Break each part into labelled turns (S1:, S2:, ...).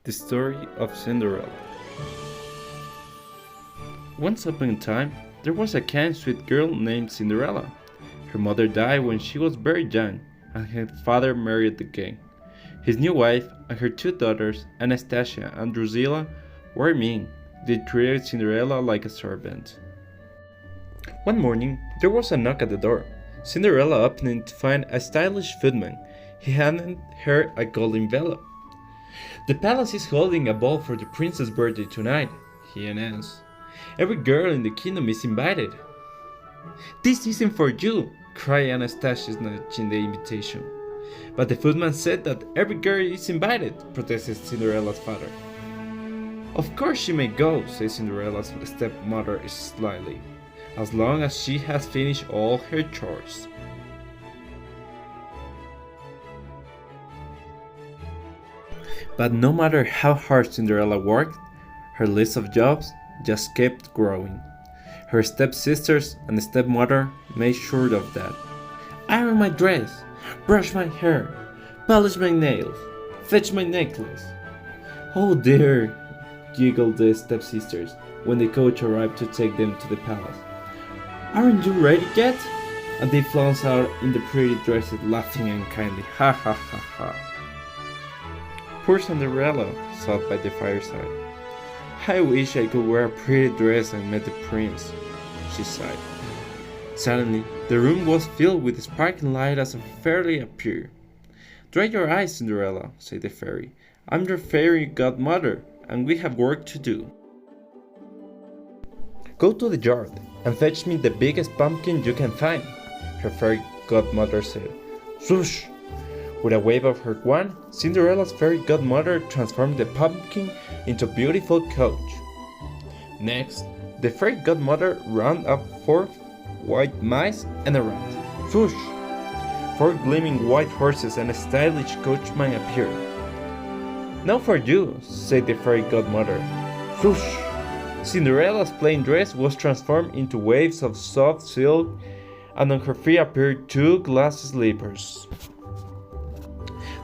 S1: The story of Cinderella. Once upon a time, there was a kind sweet girl named Cinderella. Her mother died when she was very young, and her father married the king. His new wife and her two daughters, Anastasia and Drusilla, were mean. They treated Cinderella like a servant. One morning, there was a knock at the door. Cinderella opened it to find a stylish footman. He handed her a gold envelope. "The palace is holding a ball for the prince's birthday tonight," he announced. "Every girl in the kingdom is invited." "This isn't for you," cried Anastasia, snatching the invitation. "But the footman said that every girl is invited," protested Cinderella's father. "Of course she may go," said Cinderella's stepmother slyly, "as long as she has finished all her chores." But no matter how hard Cinderella worked, her list of jobs just kept growing. Her stepsisters and stepmother made sure of that. "Iron my dress, brush my hair, polish my nails, fetch my necklace." "Oh dear," giggled the stepsisters when the coach arrived to take them to the palace. "Aren't you ready yet?" And they flounced out in the pretty dresses, laughing unkindly. Ha ha ha ha. Poor Cinderella sat by the fireside. "I wish I could wear a pretty dress and meet the prince," she sighed. Suddenly, the room was filled with sparkling light as a fairy appeared. "Dry your eyes, Cinderella," said the fairy. "I'm your fairy godmother, and we have work to do. Go to the yard and fetch me the biggest pumpkin you can find," her fairy godmother said. Swoosh! With a wave of her wand, Cinderella's fairy godmother transformed the pumpkin into a beautiful coach. Next, the fairy godmother rounded up 4 white mice and a rat. Swoosh! 4 gleaming white horses and a stylish coachman appeared. "Now for you," said the fairy godmother. Swoosh! Cinderella's plain dress was transformed into waves of soft silk, and on her feet appeared 2 glass slippers.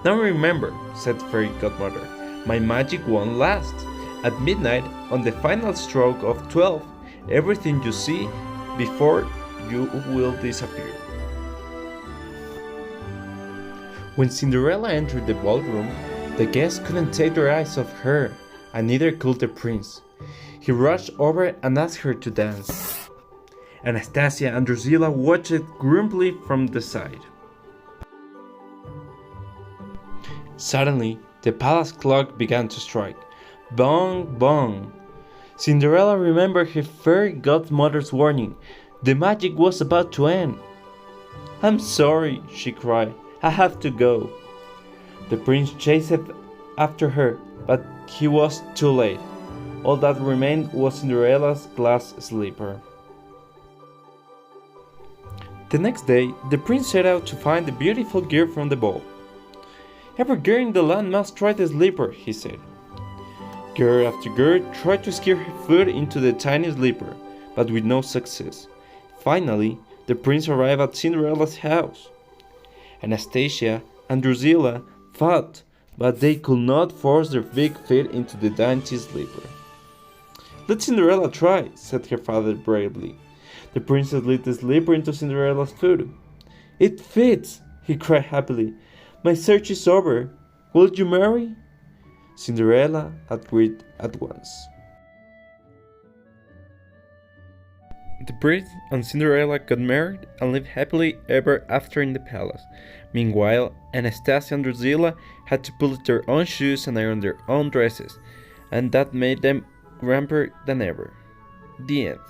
S1: "Now remember," said the fairy godmother, "my magic won't last. At midnight, on the final stroke of 12, everything you see before you will disappear." When Cinderella entered the ballroom, the guests couldn't take their eyes off her, and neither could the prince. He rushed over and asked her to dance. Anastasia and Drusilla watched grimly from the side. Suddenly, the palace clock began to strike. Bong, bong. Cinderella remembered her fairy godmother's warning. The magic was about to end. "I'm sorry," she cried. "I have to go." The prince chased after her, but he was too late. All that remained was Cinderella's glass slipper. The next day, the prince set out to find the beautiful girl from the ball. "Every girl in the land must try the slipper," he said. Girl after girl tried to scare her foot into the tiny slipper, but with no success. Finally, the prince arrived at Cinderella's house. Anastasia and Drusilla fought, but they could not force their big feet into the dainty slipper. "Let Cinderella try," said her father bravely. The prince slid the slipper into Cinderella's foot. "It fits!" he cried happily. "My search is over. Will you marry?" Cinderella agreed at once. The prince and Cinderella got married and lived happily ever after in the palace. Meanwhile, Anastasia and Drusilla had to polish their own shoes and iron their own dresses, and that made them grumpier than ever. The end.